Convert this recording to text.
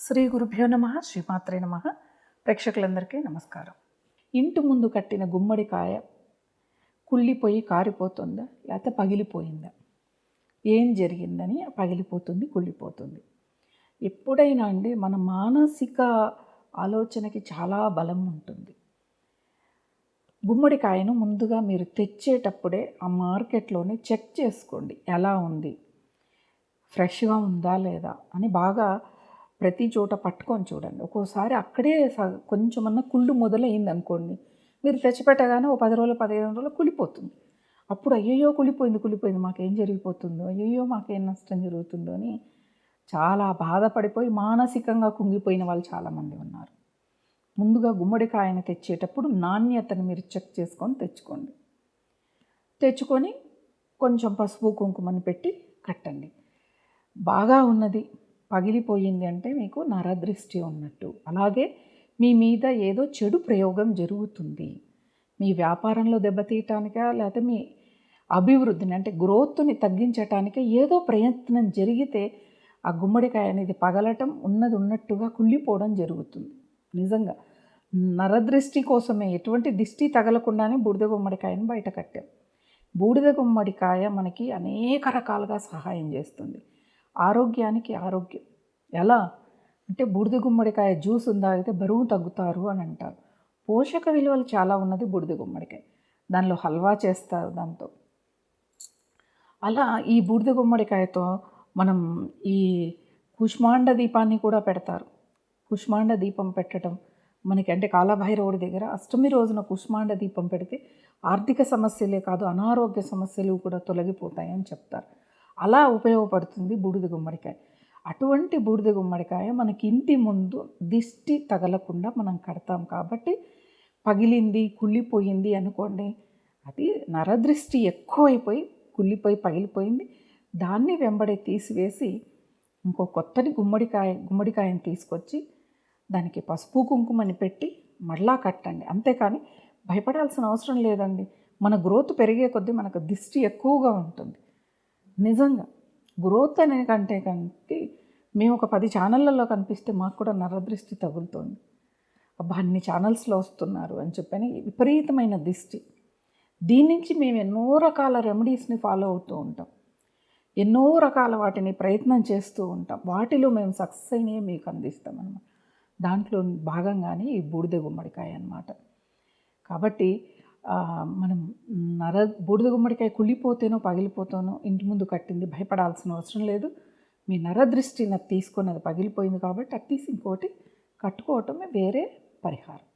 శ్రీ గురుభ్యో నమ శ్రీమాత్రే నమ. ప్రేక్షకులందరికీ నమస్కారం. ఇంటి ముందు కట్టిన గుమ్మడికాయ కుళ్ళిపోయి కారిపోతుందా లేకపోతే పగిలిపోయిందా, ఏం జరిగిందని పగిలిపోతుంది, కుళ్ళిపోతుంది? ఎప్పుడైనా అండి మన మానసిక ఆలోచనకి చాలా బలం ఉంటుంది. గుమ్మడికాయను ముందుగా మీరు తెచ్చేటప్పుడే ఆ మార్కెట్లోనే చెక్ చేసుకోండి, ఎలా ఉంది, ఫ్రెష్గా ఉందా లేదా అని బాగా ప్రతి చోట పట్టుకొని చూడండి. ఒక్కోసారి అక్కడే కొంచెమన్నా కుళ్ళు మొదలైంది అనుకోండి, మీరు తెచ్చిపెట్టగానే ఓ 10 రోజులు 15 రోజులు కుళ్ళిపోతుంది. అప్పుడు అయ్యయ్యో కుళ్ళిపోయింది, మాకేం జరిగిపోతుందో, అయ్యయ్యో మాకేం నష్టం జరుగుతుందో అని చాలా బాధపడిపోయి మానసికంగా కుంగిపోయిన వాళ్ళు చాలామంది ఉన్నారు. ముందుగా గుమ్మడికాయను తెచ్చేటప్పుడు నాణ్యతను మీరు చెక్ చేసుకొని తెచ్చుకొని కొంచెం పసుపు కుంకుమని పెట్టి కట్టండి. బాగా ఉన్నది పగిలిపోయింది అంటే మీకు నరదృష్టి ఉన్నట్టు, అలాగే మీ మీద ఏదో చెడు ప్రయోగం జరుగుతుంది. మీ వ్యాపారంలో దెబ్బతీయటానికా లేకపోతే మీ అభివృద్ధిని అంటే గ్రోత్ని తగ్గించటానికే ఏదో ప్రయత్నం జరిగితే ఆ గుమ్మడికాయ అనేది పగలటం, ఉన్నది ఉన్నట్టుగా కుళ్ళిపోవడం జరుగుతుంది. నిజంగా నరదృష్టి కోసమే ఎటువంటి దిష్టి తగలకుండానే బూడిద గుమ్మడికాయను బయట కట్టాం. బూడిద గుమ్మడికాయ మనకి అనేక రకాలుగా సహాయం చేస్తుంది. ఆరోగ్యానికి ఆరోగ్యం ఎలా అంటే, బూడిద గుమ్మడికాయ జ్యూస్ తాగితే బరువు తగ్గుతారు అని అంటారు. పోషక విలువలు చాలా ఉన్నది బూడిద గుమ్మడికాయ. దానిలో హల్వా చేస్తారు దాంతో. అలా ఈ బూడిద గుమ్మడికాయతో మనం ఈ కుష్మాండ దీపాన్ని కూడా పెడతారు. కుష్మాండ దీపం పెట్టడం మనకి అంటే కాలభైరవుడి దగ్గర అష్టమి రోజున కుష్మాండ దీపం పెడితే ఆర్థిక సమస్యలే కాదు అనారోగ్య సమస్యలు కూడా తొలగిపోతాయని చెప్తారు. అలా ఉపయోగపడుతుంది బూడిద గుమ్మడికాయ. అటువంటి బూడిద గుమ్మడికాయ మనకి ఇంటి ముందు దిష్టి తగలకుండా మనం కడతాం కాబట్టి, పగిలింది కుళ్ళిపోయింది అనుకోండి, అది నరదృష్టి ఎక్కువైపోయి కుళ్ళిపోయి పగిలిపోయింది. దాన్ని వెంబడే తీసివేసి ఇంకో కొత్తని గుమ్మడికాయని తీసుకొచ్చి దానికి పసుపు కుంకుమని పెట్టి మళ్ళా కట్టండి. అంతేకాని భయపడాల్సిన అవసరం లేదండి. మన గ్రోత్ పెరిగే కొద్దీ మనకు దిష్టి ఎక్కువగా ఉంటుంది. నిజంగా గ్రోత్ అనే కంటే మేము ఒక 10 ఛానళ్ళల్లో కనిపిస్తే మాకు కూడా నరదృష్టి తగులుతోంది. అబ్బా అన్ని ఛానల్స్లో వస్తున్నారు అని చెప్పని విపరీతమైన దిష్టి. దీని నుంచి మేము ఎన్నో రకాల రెమెడీస్ని ఫాలో అవుతూ ఉంటాం, ఎన్నో రకాల వాటిని ప్రయత్నం చేస్తూ ఉంటాం. వాటిలో మేము సక్సెస్ అయినవి మీకు అందిస్తాం అన్నమాట. దాంట్లో భాగంగానే ఈ బూడిద గుమ్మడికాయ అన్నమాట. కాబట్టి మనం బూడిద గుమ్మడికాయ కుళ్ళిపోతేనో పగిలిపోతేనో ఇంటి ముందు కట్టింది భయపడాల్సిన అవసరం లేదు. మీ నరదృష్టిని తీసుకొని అది పగిలిపోయింది కాబట్టి అది తీసి ఇంకోటి కట్టుకోవటమే వేరే పరిహారం.